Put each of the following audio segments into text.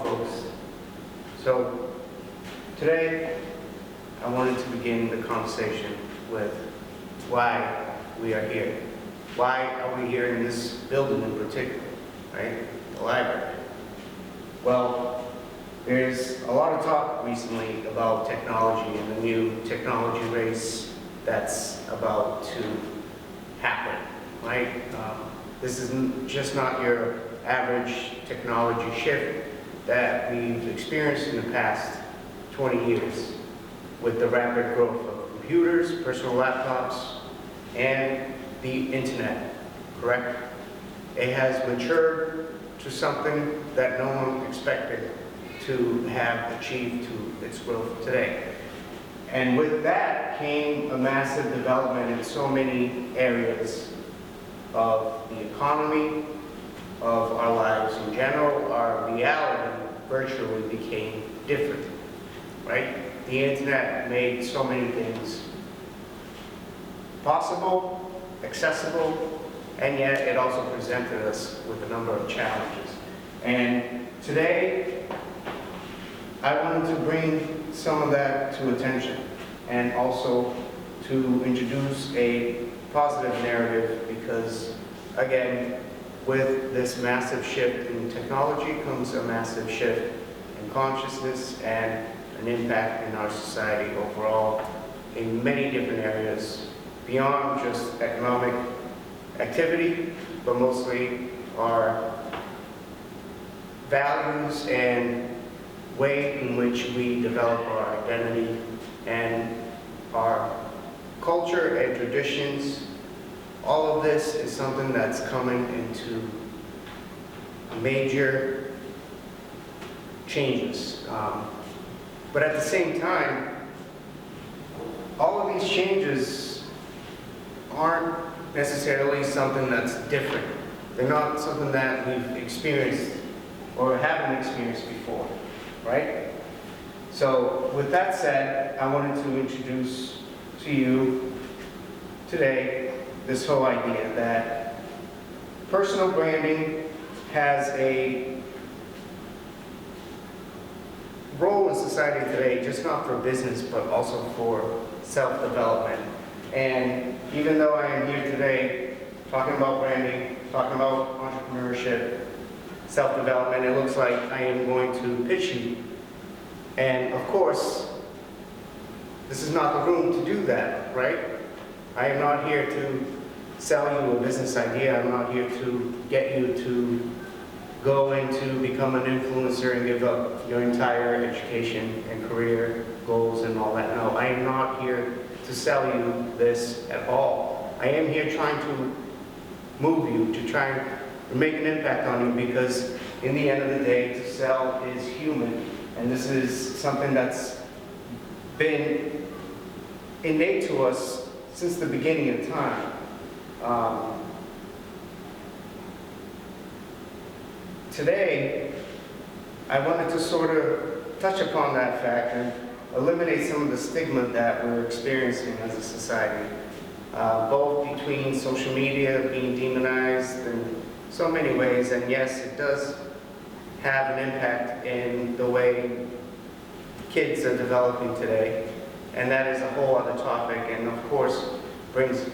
folks. So today I wanted to begin the conversation with why we are here. Why are we here in this building in particular, right? The library. Well, there's a lot of talk recently about technology and the new technology race that's about to happen, right? This is just not your average technology shift that we've experienced in the past 20 years with the rapid growth of computers, personal laptops, and the internet, correct? It has matured to something that no one expected to have achieved to its growth today. And with that came a massive development in so many areas of the economy, of our lives in general. Our reality virtually became different, right? The internet made so many things possible, accessible, and yet it also presented us with a number of challenges. And today, I wanted to bring some of that to attention and also to introduce a positive narrative because, again, with this massive shift in technology comes a massive shift in consciousness and an impact in our society overall in many different areas beyond just economic activity, but mostly our values and way in which we develop our identity and our culture and traditions. All of this is something that's coming into major changes. But at the same time, all of these changes aren't necessarily something that's different. They're not something that we've experienced or haven't experienced before, right? So with that said, I wanted to introduce to you today this whole idea that personal branding has a role in society today, just not for business, but also for self-development. And even though I am here today talking about branding, talking about entrepreneurship, self-development, it looks like I am going to pitch you. And of course, this is not the room to do that, right? I am not here to sell you a business idea. I'm not here to get you to go into become an influencer and give up your entire education and career goals and all that. No, I am not here to sell you this at all. I am here trying to move you, to try and make an impact on you, because in the end of the day, to sell is human. And this is something that's been innate to us since the beginning of time. Today, I wanted to sort of touch upon that fact and eliminate some of the stigma that we're experiencing as a society, both between social media being demonized in so many ways, and yes, it does have an impact in the way kids are developing today, and that is a whole other topic, and of course brings a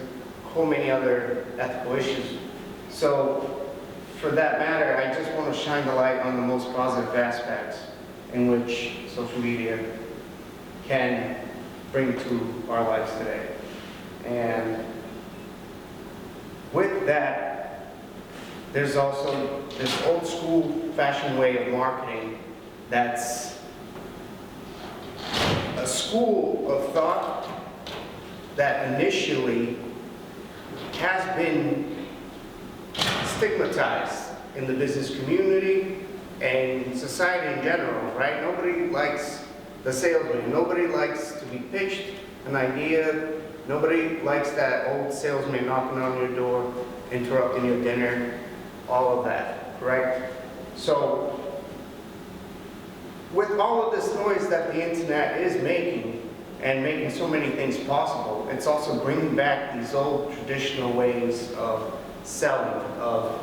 whole many other ethical issues. So for that matter, I just want to shine the light on the most positive aspects in which social media can bring to our lives today. And with that, there's also this old school fashioned way of marketing that's a school of thought that initially has been stigmatized in the business community and society in general, right? Nobody likes the salesman. Nobody likes to be pitched an idea. Nobody likes that old salesman knocking on your door, interrupting your dinner, all of that, correct? So with all of this noise that the internet is making and making so many things possible, it's also bringing back these old traditional ways of selling, of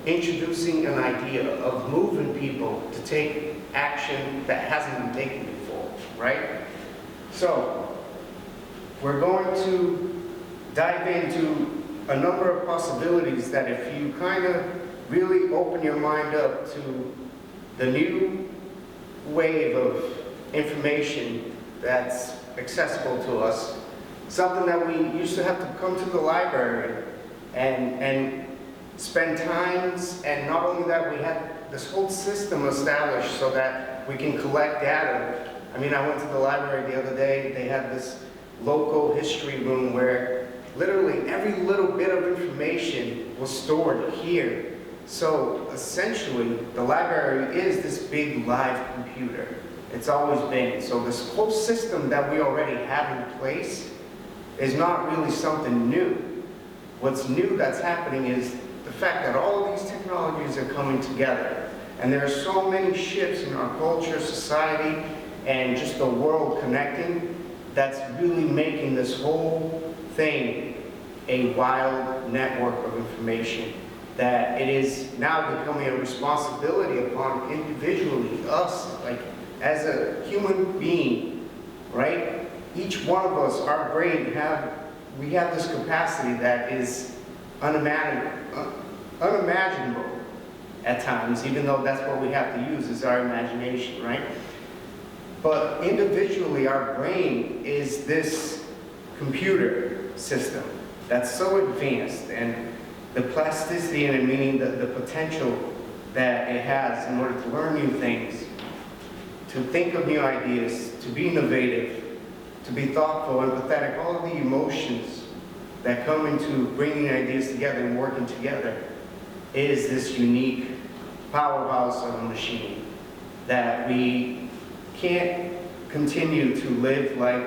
introducing an idea, of moving people to take action that hasn't been taken before, right? So, we're going to dive into a number of possibilities that if you kind of really open your mind up to the new wave of information that's accessible to us, something that we used to have to come to the library and spend times, and not only that, we had this whole system established so that we can collect data. I mean, I went to the library the other day, they had this local history room where literally every little bit of information was stored here. So essentially, the library is this big live computer. It's always been. So this whole system that we already have in place is not really something new. What's new that's happening is the fact that all of these technologies are coming together. And there are so many shifts in our culture, society, and just the world connecting that's really making this whole thing a wild network of information that it is now becoming a responsibility upon individually, us, like as a human being, right? Each one of us, our brain, we have this capacity that is unimaginable at times, even though that's what we have to use is our imagination, right? But individually, our brain is this computer system that's so advanced, and the plasticity in it, meaning the potential that it has in order to learn new things, to think of new ideas, to be innovative, to be thoughtful, empathetic, all of the emotions that come into bringing ideas together and working together, is this unique powerhouse of a machine that we can't continue to live like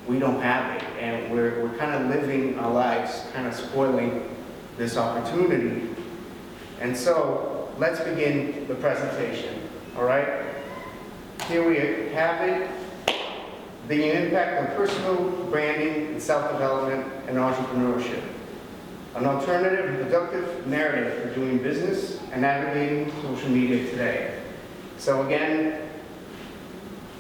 we don't have it, and we're kind of living our lives, kind of spoiling this opportunity. And so, let's begin the presentation, all right? Here we have it, the impact on personal branding and self-development and entrepreneurship. An alternative and productive narrative for doing business and navigating social media today. So again,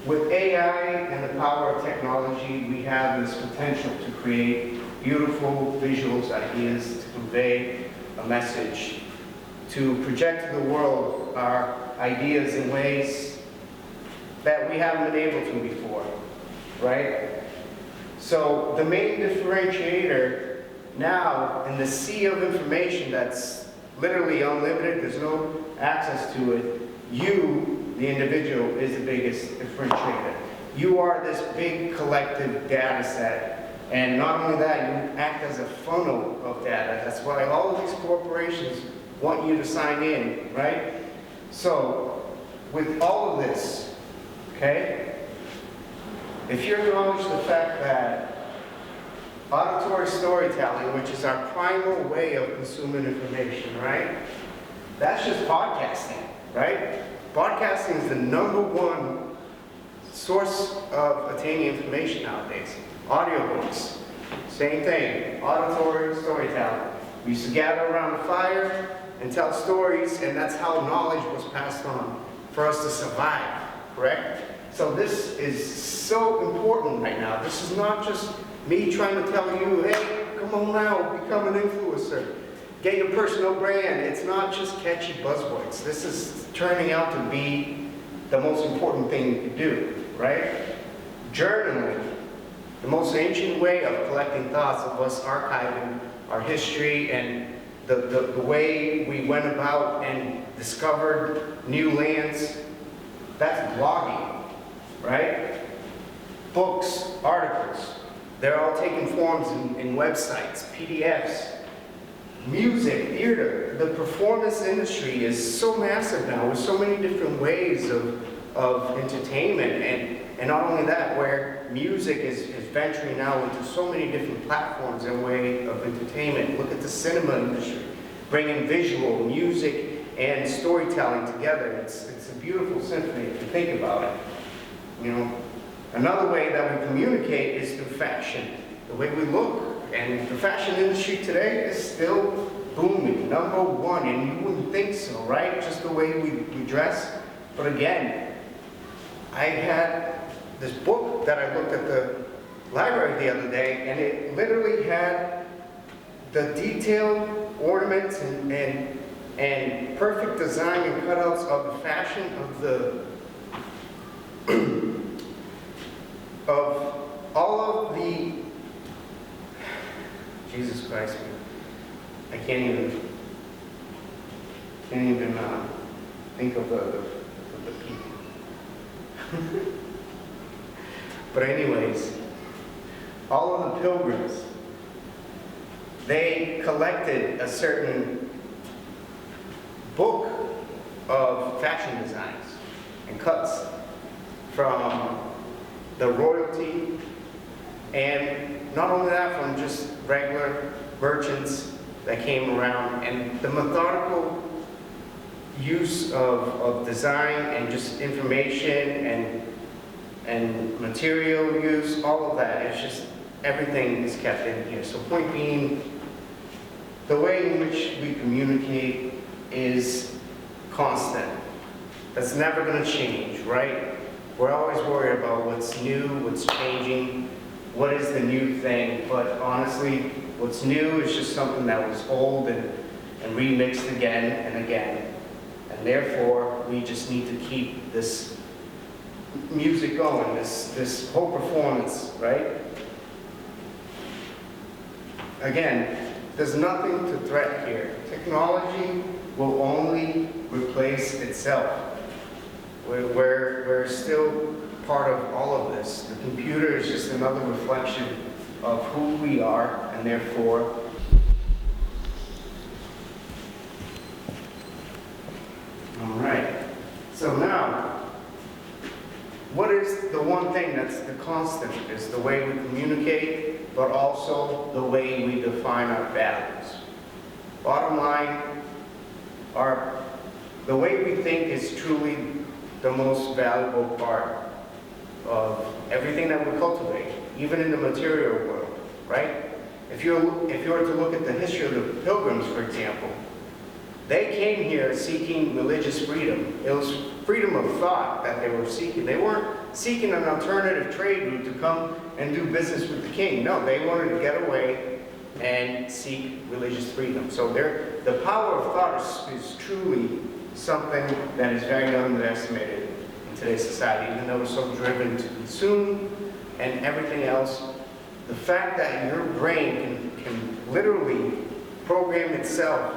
with AI and the power of technology, we have this potential to create beautiful visuals, ideas, to convey a message, to project to the world our ideas in ways that we haven't been able to before, right? So the main differentiator now in the sea of information that's literally unlimited, there's no access to it, you, the individual, is the biggest differentiator. You are this big collective data set, and not only that, you act as a funnel of data. That's why all of these corporations want you to sign in, right? So, with all of this, okay, if you acknowledge the fact that auditory storytelling, which is our primal way of consuming information, right? That's just podcasting, right? Podcasting is the #1 source of attaining information nowadays. Audiobooks, same thing, auditory storytelling. We used to gather around a fire and tell stories, and that's how knowledge was passed on for us to survive, correct? So this is so important right now. This is not just me trying to tell you, hey, come on now, become an influencer. Get your personal brand. It's not just catchy buzzwords. This is turning out to be the most important thing you can do, right? Journaling, the most ancient way of collecting thoughts, of us archiving our history and the way we went about and discovered new lands. That's blogging, right? Books, articles, they're all taking forms in websites, PDFs. Music, theater, the performance industry is so massive now with so many different ways of entertainment, and not only that, where music is venturing now into so many different platforms and way of entertainment. Look at the cinema industry, bringing visual, music, and storytelling together. It's a beautiful symphony if you think about it. You know, another way that we communicate is through fashion, the way we look. And the fashion industry today is still booming, #1, and you wouldn't would think so, right? Just the way we dress. But again, I had this book that I looked at the library the other day, and it literally had the detailed ornaments and perfect design and cutouts of the fashion of the of all of the, Jesus Christ, man. I can't even think of the people. But anyways, all of the pilgrims, they collected a certain book of fashion designs and cuts from the royalty, and not only that, from just regular merchants that came around, and the methodical use of design and just information and material use, all of that, it's just everything is kept in here. So point being, the way in which we communicate is constant. That's never going to change, right? We're always worried about what's new, what's changing, what is the new thing, but honestly, what's new is just something that was old and remixed again and again. And therefore, we just need to keep this music going, this whole performance, right? Again, there's nothing to threat here. Technology will only replace itself. We're still part of all of this. The computer is just another reflection of who we are, and therefore, all right. So now, what is the one thing that's the constant? Is the way we communicate, but also the way we define our values. Bottom line, the way we think is truly the most valuable part of everything that we cultivate, even in the material world, right? If you were to look at the history of the Pilgrims, for example, they came here seeking religious freedom. It was freedom of thought that they were seeking. They weren't seeking an alternative trade route to come and do business with the king. No, they wanted to get away and seek religious freedom. So the power of thought is truly something that is very underestimated in today's society, even though we're so driven to consume and everything else. The fact that your brain can literally program itself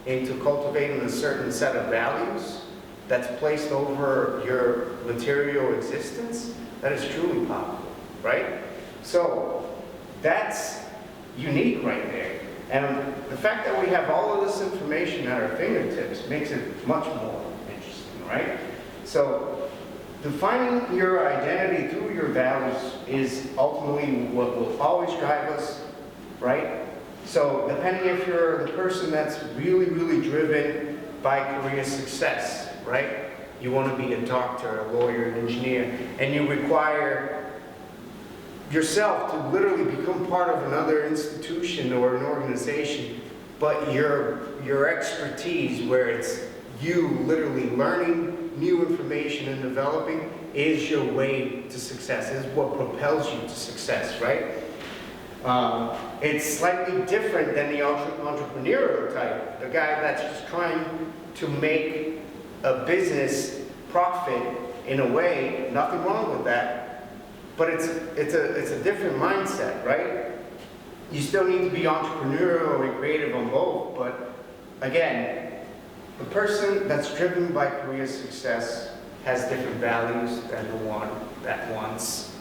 into cultivating a certain set of values that's placed over your material existence, that is truly powerful, right? So that's unique right there. And the fact that we have all of this information at our fingertips makes it much more interesting, right? So defining your identity through your values is ultimately what will always drive us, right? So depending if you're the person that's really, really driven by career success, right? You want to be a doctor, a lawyer, an engineer, and you require yourself to literally become part of another institution or an organization, but your expertise, where it's you literally learning new information and developing, is your way to success, is what propels you to success, right? It's slightly different than the entrepreneurial type, the guy that's just trying to make a business profit in a way, nothing wrong with that, but it's a different mindset, right? You still need to be entrepreneurial and creative on both, but again, the person that's driven by career success has different values than the one that wants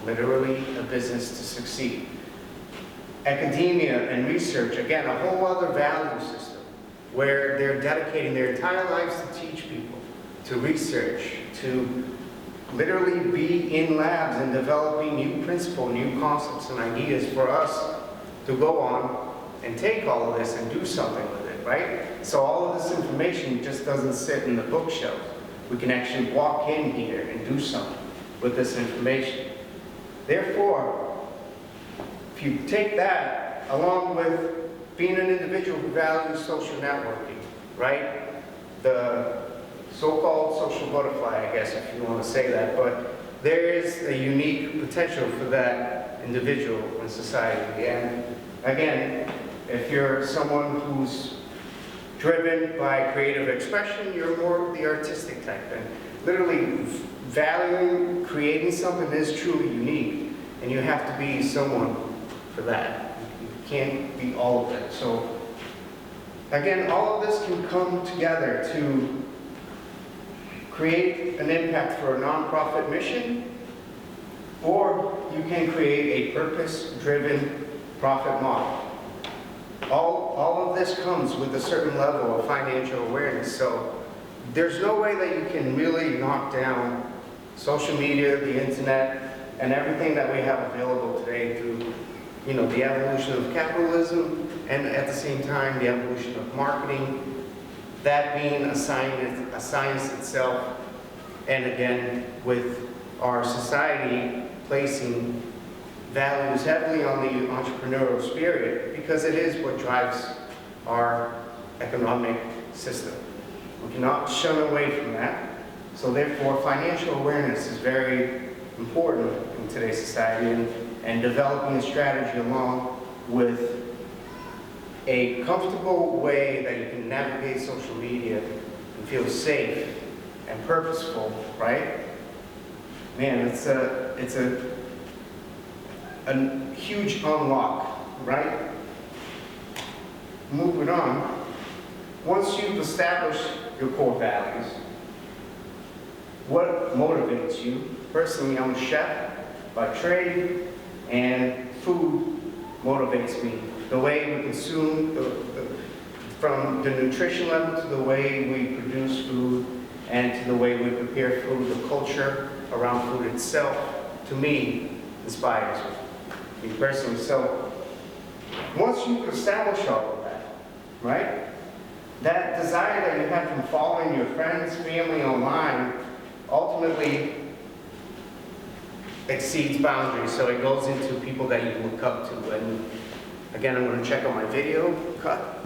literally a business to succeed. Academia and research, again, a whole other value system where they're dedicating their entire lives to teach people, to research, to literally be in labs and developing new principles, new concepts and ideas for us to go on and take all of this and do something with it, right? So all of this information just doesn't sit in the bookshelf. We can actually walk in here and do something with this information. Therefore, if you take that along with being an individual who values social networking, right? The so-called social butterfly, I guess, if you want to say that, but there is a unique potential for that individual in society. And again, if you're someone who's driven by creative expression, you're more of the artistic type. And literally valuing creating something is truly unique, and you have to be someone for that. You can't be all of it. So again, all of this can come together to create an impact for a nonprofit mission, or you can create a purpose-driven profit model. All of this comes with a certain level of financial awareness. So there's no way that you can really knock down social media, the internet, and everything that we have available today through, the evolution of capitalism, and at the same time, the evolution of marketing, that being a science itself, and again, with our society placing values heavily on the entrepreneurial spirit, because it is what drives our economic system. We cannot shun away from that. So therefore, financial awareness is very important in today's society, and developing a strategy along with a comfortable way that you can navigate social media and feel safe and purposeful, right? Man, it's a huge unlock, right? Moving on, once you've established your core values, what motivates you? Personally, I'm a chef by trade, and food motivates me. The way we consume, from the nutrition level to the way we produce food, and to the way we prepare food, the culture around food itself, to me, inspires me personally. So once you've established all of that, right, that desire that you have from following your friends, family online, ultimately exceeds boundaries. So it goes into people that you look up to. And again, I'm going to check on my video cut.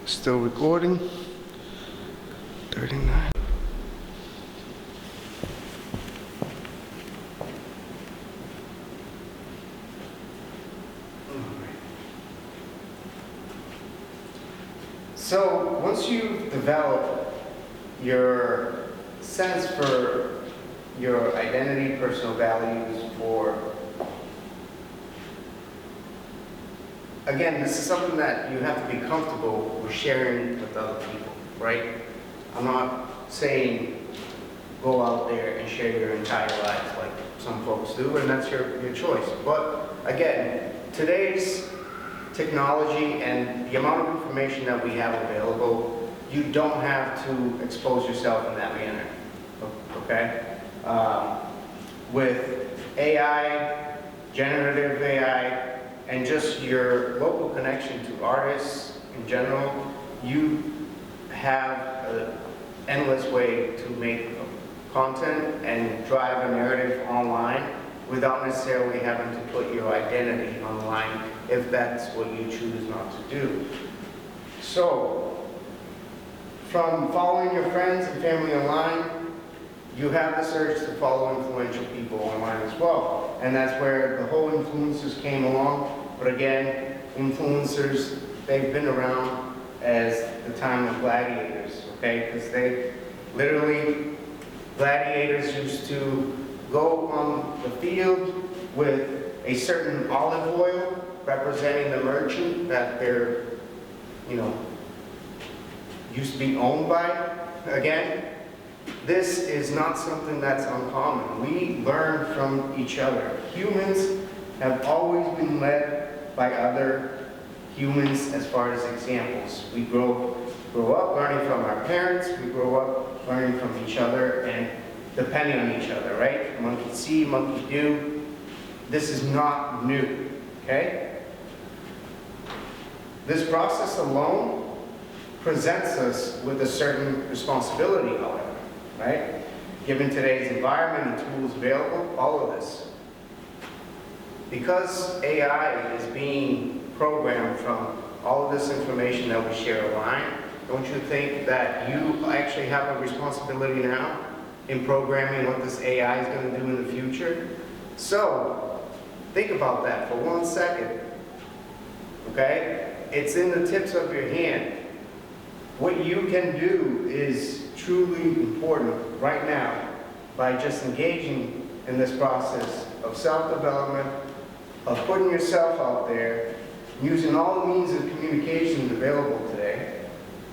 Still recording. 39. So once you've developed your sense for your identity, personal values, again, this is something that you have to be comfortable with sharing with other people, right? I'm not saying go out there and share your entire life like some folks do, and that's your choice. But again, today's technology and the amount of information that we have available, you don't have to expose yourself in that manner, okay? With AI, generative AI, and just your local connection to artists in general, you have an endless way to make content and drive a narrative online without necessarily having to put your identity on the line if that's what you choose not to do. So, from following your friends and family online, you have this urge to follow influential people online as well. And that's where the whole influencers came along. But again, influencers, they've been around as the time of gladiators, okay? Because they literally, gladiators used to go on the field with a certain olive oil representing the merchant that they're, used to be owned by. Again, this is not something that's uncommon. We learn from each other. Humans have always been led by other humans as far as examples. We grow up learning from our parents, we grow up learning from each other and depending on each other, right? Monkey see, monkey do. This is not new, okay? This process alone presents us with a certain responsibility, however, right? Given today's environment and tools available, all of this. Because AI is being programmed from all of this information that we share online? Don't you think that you actually have a responsibility now in programming what this AI is going to do in the future? So, think about that for 1 second, okay? It's in the tips of your hand. What you can do is truly important right now by just engaging in this process of self-development, of putting yourself out there, using all the means of communication available today,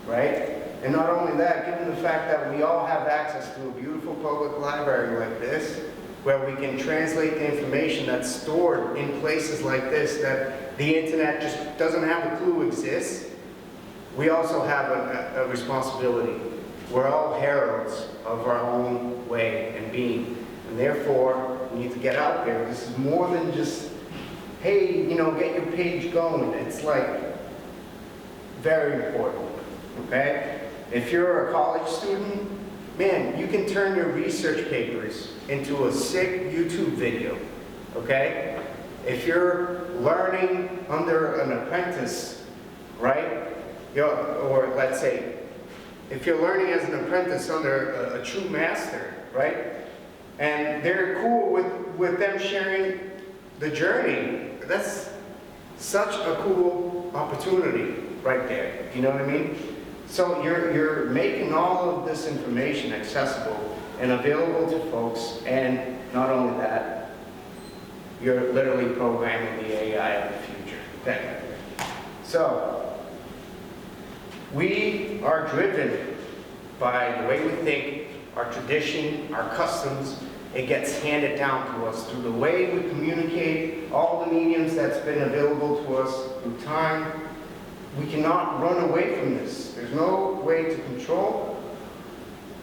right? And not only that, given the fact that we all have access to a beautiful public library like this, where we can translate the information that's stored in places like this that the internet just doesn't have a clue exists, we also have a responsibility. We're all heralds of our own way and being, and therefore we need to get out there. This is more than just, hey, you know, get your page going. It's like very important, okay? If you're a college student, man, you can turn your research papers into a sick YouTube video, okay? If you're learning under an apprentice, right? Or let's say, if you're learning as an apprentice under a true master, right? And they're cool with them sharing the journey. That's such a cool opportunity right there. You know what I mean? So you're making all of this information accessible and available to folks, and not only that, you're literally programming the AI of the future. Okay. So we are driven by the way we think, our tradition, our customs. It gets handed down to us through the way we communicate, all the mediums that's been available to us through time. We cannot run away from this. There's no way to control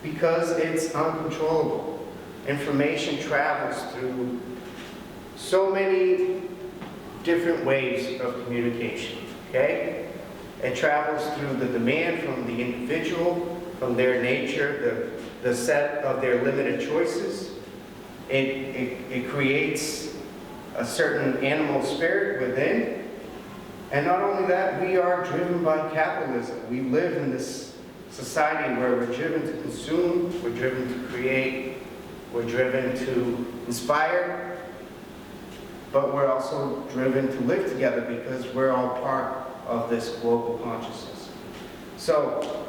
because it's uncontrollable. Information travels through so many different ways of communication, okay? It travels through the demand from the individual, from their nature, the set of their limited choices. It creates a certain animal spirit within. And not only that, we are driven by capitalism. We live in this society where we're driven to consume, we're driven to create, we're driven to inspire, but we're also driven to live together because we're all part of this global consciousness. So,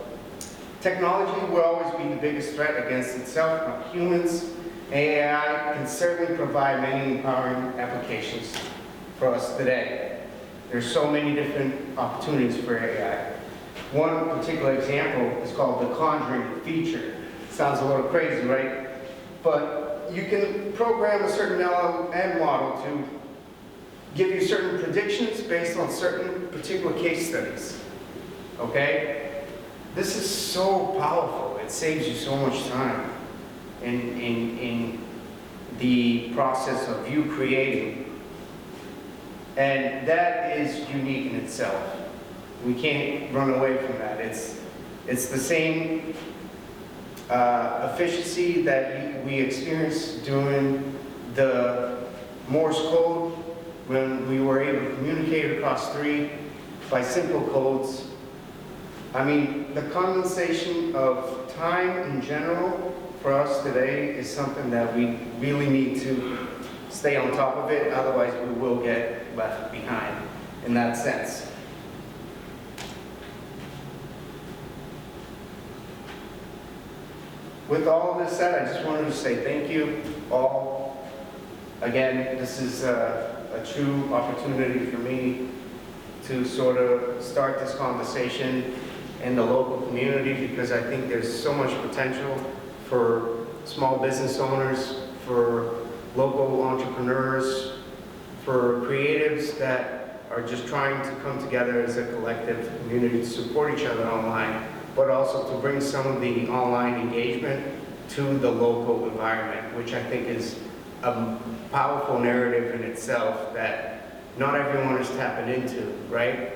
technology will always be the biggest threat against itself, not humans. AI can certainly provide many empowering applications for us today. There's so many different opportunities for AI. One particular example is called the conjuring feature. Sounds a little crazy, right? But you can program a certain LLM model to give you certain predictions based on certain particular case studies, okay? This is so powerful. It saves you so much time in the process of you creating. And that is unique in itself. We can't run away from that. It's the same efficiency that we experienced during the Morse code when we were able to communicate across 3 by simple codes. I mean, the condensation of time in general for us today is something that we really need to stay on top of it, otherwise we will get left behind in that sense. With all of this said, I just wanted to say thank you all. Again, this is a true opportunity for me to sort of start this conversation in the local community, because I think there's so much potential for small business owners, for local entrepreneurs, for creatives that are just trying to come together as a collective community to support each other online, but also to bring some of the online engagement to the local environment, which I think is a powerful narrative in itself that not everyone is tapping into, right?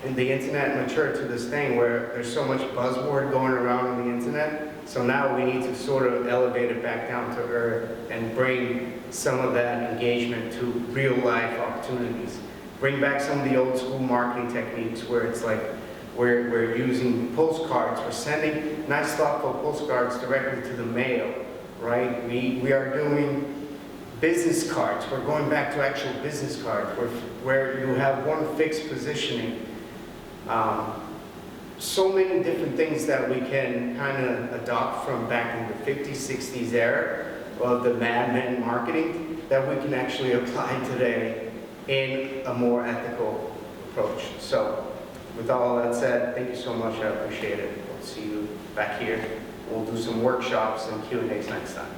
And the internet matured to this thing where there's so much buzzword going around on the internet, so now we need to sort of elevate it back down to earth and bring some of that engagement to real life opportunities. bring back some of the old school marketing techniques where it's like we're using postcards, we're sending nice thoughtful postcards directly to the mail, right? We are doing business cards. We're going back to actual business cards where you have one fixed positioning. So many different things that we can kind of adopt from back in the 50s, 60s era of the Mad Men marketing that we can actually apply today in a more ethical approach. So with all that said, thank you so much. I appreciate it. We'll see you back here. We'll do some workshops and Q&As next time.